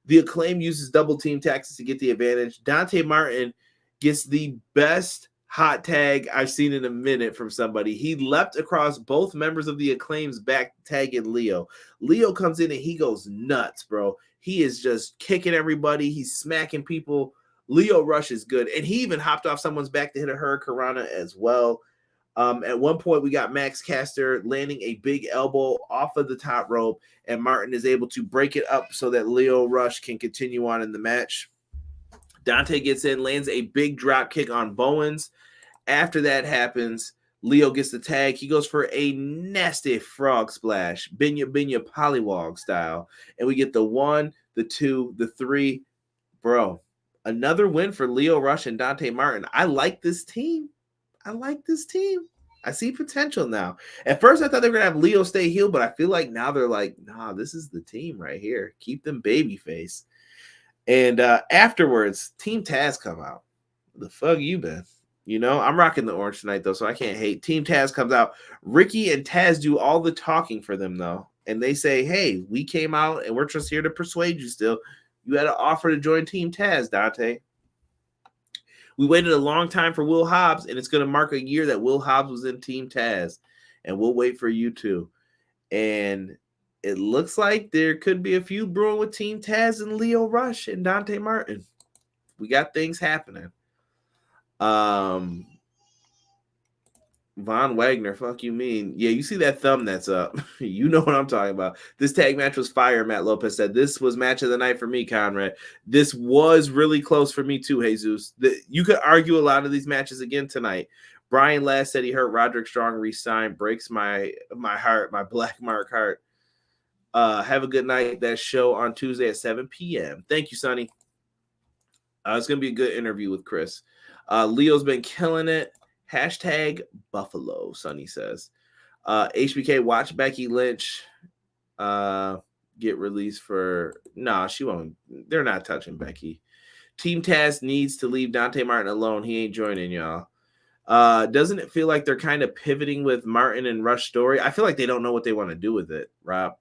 The Acclaim uses double team tactics to get the advantage. Dante Martin gets the best hot tag I've seen in a minute from somebody. He leapt across both members of the Acclaim's back, tagging Lio. Lio comes in and he goes nuts, bro. He is just kicking everybody. He's smacking people. Lio Rush is good. And he even hopped off someone's back to hit a Hurricanrana as well. At one point, we got Max Caster landing a big elbow off of the top rope, and Martin is able to break it up so that Lio Rush can continue on in the match. Dante gets in, lands a big drop kick on Bowens. After that happens, Lio gets the tag. He goes for a nasty frog splash, Binya Pollywog style. And we get the 1, the 2, the 3. Bro, another win for Lio Rush and Dante Martin. I like this team. I see potential now. At first, I thought they were going to have Lio stay heel, but I feel like now they're like, nah, this is the team right here. Keep them babyface. And afterwards, Team Taz come out. The fuck you been? You know, I'm rocking the orange tonight, though, so I can't hate. Team Taz comes out. Ricky and Taz do all the talking for them, though. And they say, hey, we came out, and we're just here to persuade you still. You had an offer to join Team Taz, Dante. We waited a long time for Will Hobbs, and it's going to mark a year that Will Hobbs was in Team Taz. And we'll wait for you too. And it looks like there could be a feud brewing with Team Taz and Lio Rush and Dante Martin. We got things happening. Von Wagner, fuck you mean? Yeah, you see that thumb that's up. You know what I'm talking about. This tag match was fire, Matt Lopez said. This was match of the night for me, Conrad. This was really close for me too, Jesus. You could argue a lot of these matches again tonight. Bryan last said he heard Roderick Strong re-sign. Breaks my heart, my black mark heart. Have a good night. That show on Tuesday at 7 p.m. Thank you, Sonny. It's going to be a good interview with Chris. Leo's been killing it. Hashtag Buffalo, Sonny says. HBK, watch Becky Lynch get released for... Nah, she won't. They're not touching Becky. Team Taz needs to leave Dante Martin alone. He ain't joining, y'all. Doesn't it feel like they're kind of pivoting with Martin and Rush story? I feel like they don't know what they want to do with it, Rob.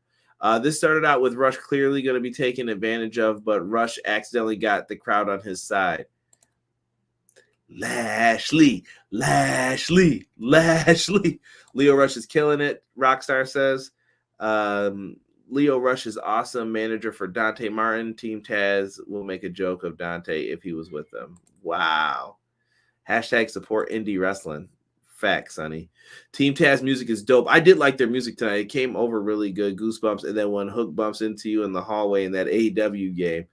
This started out with Rush clearly going to be taken advantage of, but Rush accidentally got the crowd on his side. Lashley. Lio Rush is killing it, Rockstar says. Lio Rush is awesome manager for Dante Martin. Team Taz will make a joke of Dante if he was with them. Wow. Hashtag support indie wrestling. Facts, honey. Team Taz music is dope. I did like their music tonight. It came over really good. Goosebumps. And then when Hook bumps into you in the hallway in that AEW game,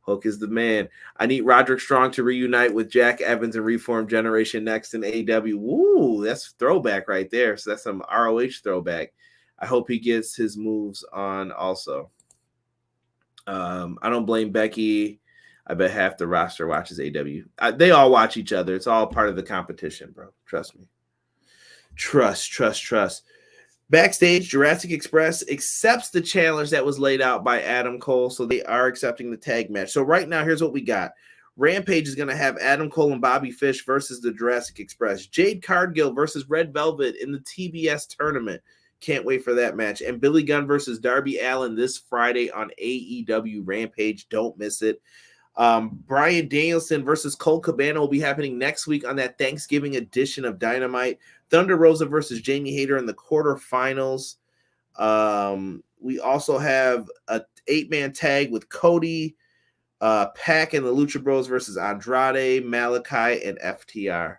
Hook is the man. I need Roderick Strong to reunite with Jack Evans and reform Generation Next in AEW. Woo, that's throwback right there. So that's some ROH throwback. I hope he gets his moves on also. I don't blame Becky. I bet half the roster watches AEW. They all watch each other. It's all part of the competition, bro. Trust me. Trust. Backstage, Jurassic Express accepts the challenge that was laid out by Adam Cole, so they are accepting the tag match. So right now, here's what we got. Rampage is going to have Adam Cole and Bobby Fish versus the Jurassic Express. Jade Cargill versus Red Velvet in the TBS tournament. Can't wait for that match. And Billy Gunn versus Darby Allin this Friday on AEW Rampage. Don't miss it. Bryan Danielson versus Colt Cabana will be happening next week on that Thanksgiving edition of Dynamite. Thunder Rosa versus Jamie Hayter in the quarterfinals. We also have a 8-man tag with Cody, Pac and the Lucha Bros versus Andrade, Malachi, and FTR.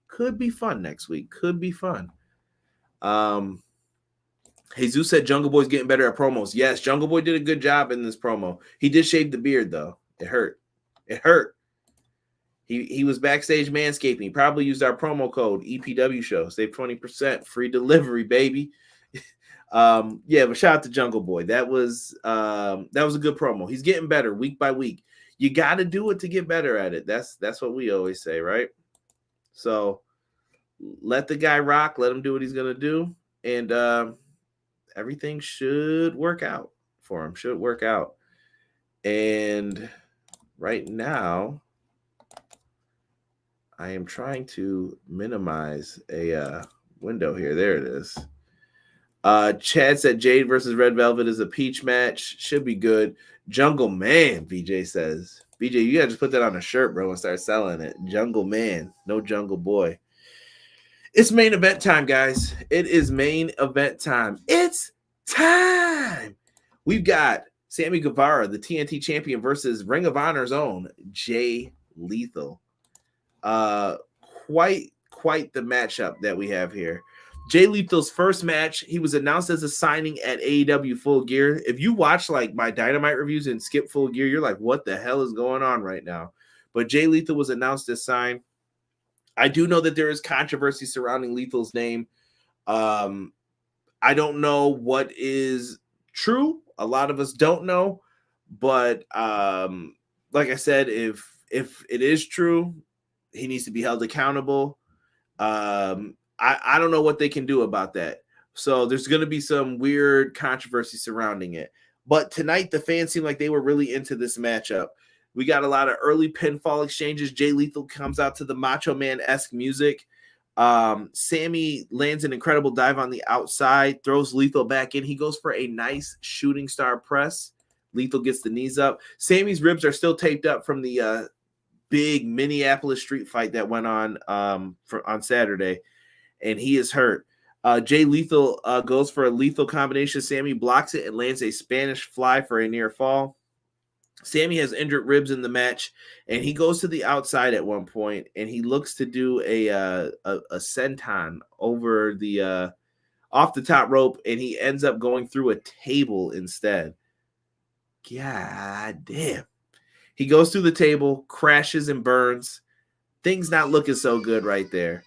Could be fun next week. Could be fun. Jesus said Jungle Boy's getting better at promos. Yes, Jungle Boy did a good job in this promo. He did shave the beard, though. It hurt. He was backstage manscaping. He probably used our promo code EPW show. Save 20%. Free delivery, baby. Yeah, but shout out to Jungle Boy. That was a good promo. He's getting better week by week. You got to do it to get better at it. That's what we always say, right? So let the guy rock. Let him do what he's going to do. And everything should work out for him. Should work out. And right now, I am trying to minimize a window here. There it is. Chad said Jade versus Red Velvet is a peach match. Should be good. Jungle Man, BJ says. BJ, you got to just put that on a shirt, bro, and start selling it. Jungle Man, no Jungle Boy. It's main event time, guys. It is main event time. It's time. We've got Sammy Guevara, the TNT champion, versus Ring of Honor's own Jay Lethal. Quite the matchup that we have here. Jay Lethal's first match, he was announced as a signing at AEW Full Gear. If you watch like my Dynamite reviews and skip Full Gear, you're like, what the hell is going on right now? But Jay Lethal was announced as signed. I do know that there is controversy surrounding Lethal's name. I don't know what is true. A lot of us don't know. But like I said, if it is true, he needs to be held accountable. I don't know what they can do about that. So there's going to be some weird controversy surrounding it. But tonight, the fans seem like they were really into this matchup. We got a lot of early pinfall exchanges. Jay Lethal comes out to the Macho Man-esque music. Sammy lands an incredible dive on the outside, throws Lethal back in. He goes for a nice shooting star press. Lethal gets the knees up. Sammy's ribs are still taped up from the big Minneapolis street fight that went on on Saturday, and he is hurt. Jay Lethal goes for a lethal combination. Sammy blocks it and lands a Spanish fly for a near fall. Sammy has injured ribs in the match, and he goes to the outside at one point, and he looks to do a senton over the off the top rope, and he ends up going through a table instead. God damn. He goes through the table, crashes and burns. Things not looking so good right there.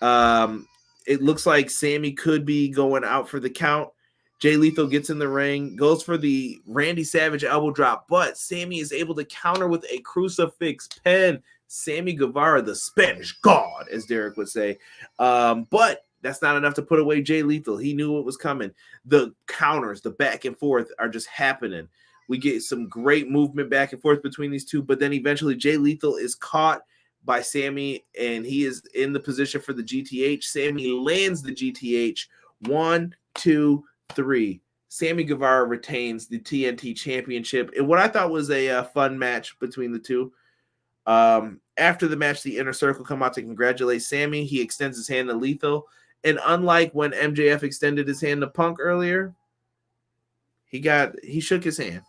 It looks like Sammy could be going out for the count. Jay Lethal gets in the ring, goes for the Randy Savage elbow drop, but Sammy is able to counter with a crucifix pin. Sammy Guevara, the Spanish God, as Derek would say. But that's not enough to put away Jay Lethal. He knew what was coming. The counters, the back and forth are just happening. We get some great movement back and forth between these two, but then eventually Jay Lethal is caught by Sammy, and he is in the position for the GTH. Sammy lands the GTH. 1, 2, 3. Sammy Guevara retains the TNT championship in what I thought was a fun match between the two. After the match, the Inner Circle come out to congratulate Sammy. He extends his hand to Lethal. And unlike when MJF extended his hand to Punk earlier, he shook his hand.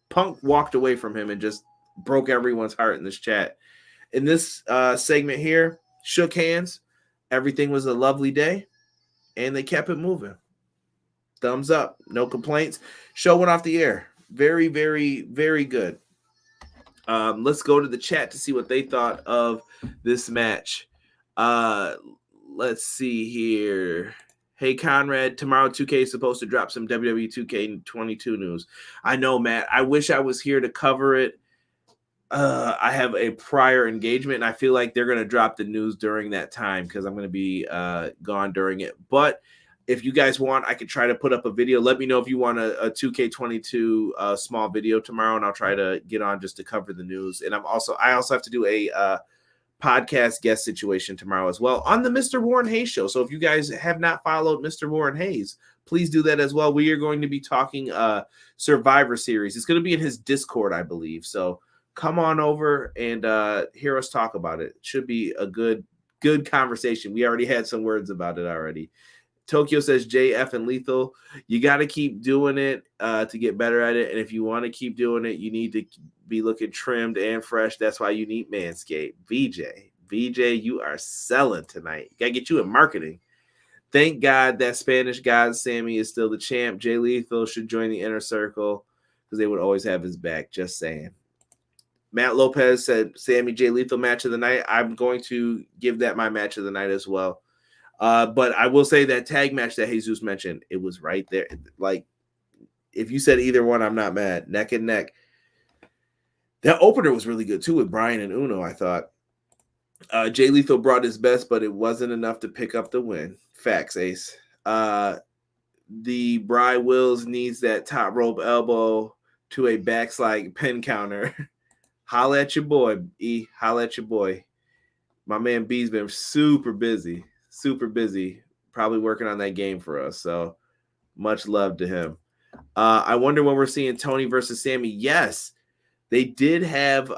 Punk walked away from him and just broke everyone's heart in this chat. In this segment here, shook hands. Everything was a lovely day, and they kept it moving. Thumbs up. No complaints. Show went off the air. Very, very, very good. Let's go to the chat to see what they thought of this match. Let's see here. Hey, Conrad, tomorrow 2K is supposed to drop some WWE 2K22 news. I know, Matt. I wish I was here to cover it. I have a prior engagement, and I feel like they're going to drop the news during that time because I'm going to be gone during it. But if you guys want, I could try to put up a video. Let me know if you want a 2K22 small video tomorrow, and I'll try to get on just to cover the news. And I also have to do a podcast guest situation tomorrow as well on the Mr. Warren Hayes show. So if you guys have not followed Mr. Warren Hayes, please do that as well. We are going to be talking Survivor Series. It's going to be in his Discord, I believe. So come on over and hear us talk about it. It should be a good conversation. We already had some words about it already. Tokyo says JF and Lethal, you got to keep doing it to get better at it. And if you want to keep doing it, you need to be looking trimmed and fresh. That's why you need Manscaped. VJ, you are selling tonight. Got to get you in marketing. Thank God that Spanish God Sammy is still the champ. Jay Lethal should join the Inner Circle because they would always have his back. Just saying. Matt Lopez said Sammy Jay Lethal match of the night. I'm going to give that my match of the night as well. But I will say that tag match that Jesus mentioned, it was right there. Like, if you said either one, I'm not mad. Neck and neck. That opener was really good, too, with Bryan and Uno, I thought. Jay Lethal brought his best, but it wasn't enough to pick up the win. Facts, Ace. The Bri Wills needs that top rope elbow to a backslide pin counter. Holla at your boy, E. Holla at your boy. My man B's been super busy, probably working on that game for us. So much love to him. I wonder when we're seeing Tony versus Sammy. Yes, they did have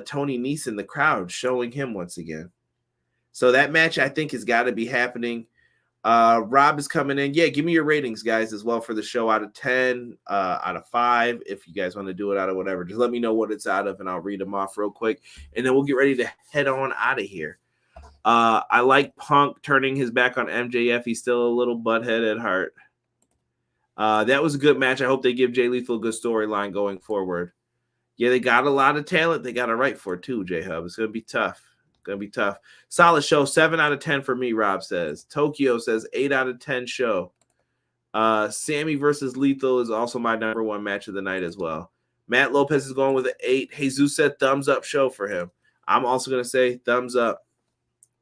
Tony Nese in the crowd showing him once again. So that match, I think, has got to be happening. Rob is coming in. Yeah, give me your ratings, guys, as well for the show out of 10, out of 5. If you guys want to do it out of whatever, just let me know what it's out of, and I'll read them off real quick. And then we'll get ready to head on out of here. I like Punk turning his back on MJF. He's still a little butthead at heart. That was a good match. I hope they give Jay Lethal a good storyline going forward. Yeah, they got a lot of talent. They got to write for it too, J-Hub. It's going to be tough. Solid show. 7 out of 10 for me, Rob says. Tokyo says 8 out of 10 show. Sammy versus Lethal is also my number 1 match of the night as well. Matt Lopez is going with an 8. Jesus said thumbs up show for him. I'm also going to say thumbs up.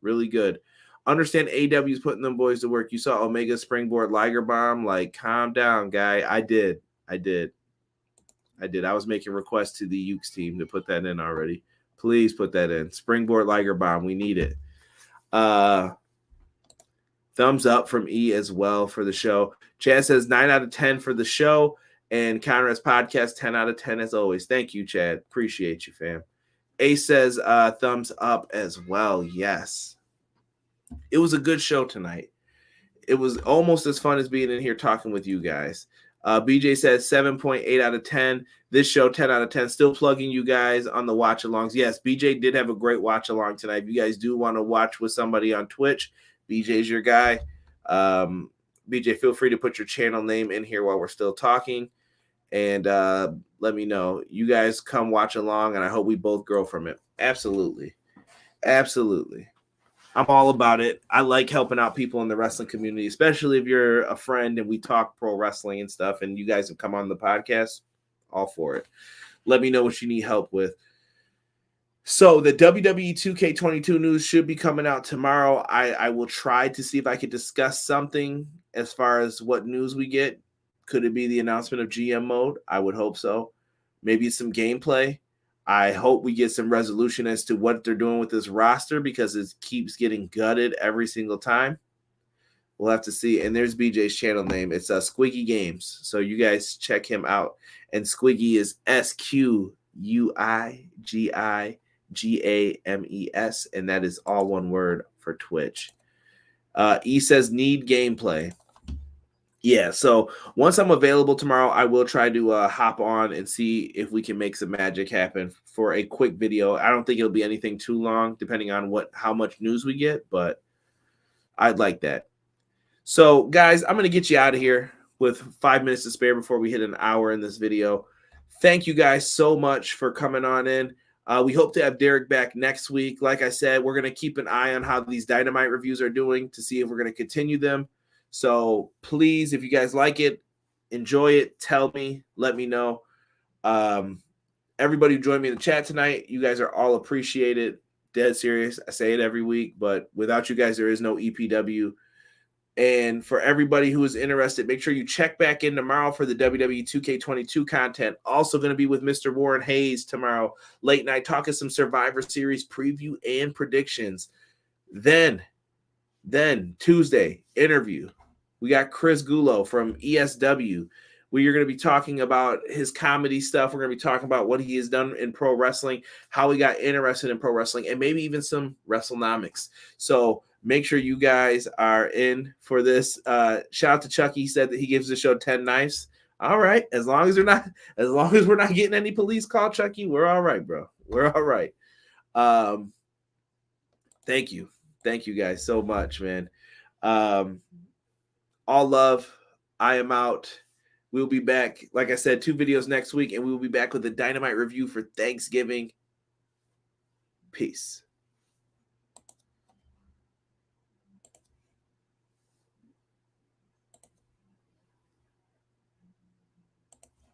Really good. Understand AEW is putting them boys to work. You saw Omega springboard Liger bomb. Like, calm down, guy. I did. I was making requests to the Ukes team to put that in already. Please put that in. Springboard Liger bomb. We need it. Thumbs up from E as well for the show. Chad says 9 out of 10 for the show. And Conrad's podcast, 10 out of 10 as always. Thank you, Chad. Appreciate you, fam. Ace says thumbs up as well. Yes. It was a good show tonight. It was almost as fun as being in here talking with you guys. BJ says 7.8 out of 10. This show, 10 out of 10. Still plugging you guys on the watch-alongs. Yes, BJ did have a great watch-along tonight. If you guys do want to watch with somebody on Twitch, BJ's your guy. BJ, feel free to put your channel name in here while we're still talking. And let me know. You guys come watch along, and I hope we both grow from it. Absolutely. I'm all about it. I like helping out people in the wrestling community, especially if you're a friend and we talk pro wrestling and stuff, and you guys have come on the podcast. All for it. Let me know what you need help with. So the WWE 2K22 news should be coming out tomorrow. I will try to see if I could discuss something as far as what news we get. Could it be the announcement of GM mode? I would hope so. Maybe some gameplay. I hope we get some resolution as to what they're doing with this roster because it keeps getting gutted every single time. We'll have to see. And there's BJ's channel name. It's Squiggy Games. So you guys check him out. And Squiggy is SQUIGI GAMES, and that is all one word for Twitch. E says need gameplay. Yeah, so once I'm available tomorrow, I will try to hop on and see if we can make some magic happen for a quick video. I don't think it'll be anything too long, depending on how much news we get, but I'd like that. So, guys, I'm going to get you out of here with 5 minutes to spare before we hit an hour in this video. Thank you guys so much for coming on in. We hope to have Derek back next week. Like I said, we're going to keep an eye on how these Dynamite reviews are doing to see if we're going to continue them. So please, if you guys like it, enjoy it, tell me, let me know. Everybody who joined me in the chat tonight, you guys are all appreciated. Dead serious. I say it every week, but without you guys, there is no EPW. And for everybody who is interested, make sure you check back in tomorrow for the WWE 2K22 content. Also going to be with Mr. Warren Hayes tomorrow, late night, talking some Survivor Series preview and predictions. Then Tuesday, interview. We got Chris Gulo from ESW. We are going to be talking about his comedy stuff. We're going to be talking about what he has done in pro wrestling, how he got interested in pro wrestling, and maybe even some WrestleNomics. So make sure you guys are in for this. Shout out to Chucky. He said that he gives the show 10 knives. All right. As long as we're not getting any police call, Chucky, we're all right, bro. We're all right. Thank you. Thank you guys so much, man. All love. I am out. We'll be back. Like I said, 2 videos next week, and we will be back with the Dynamite review for Thanksgiving. Peace.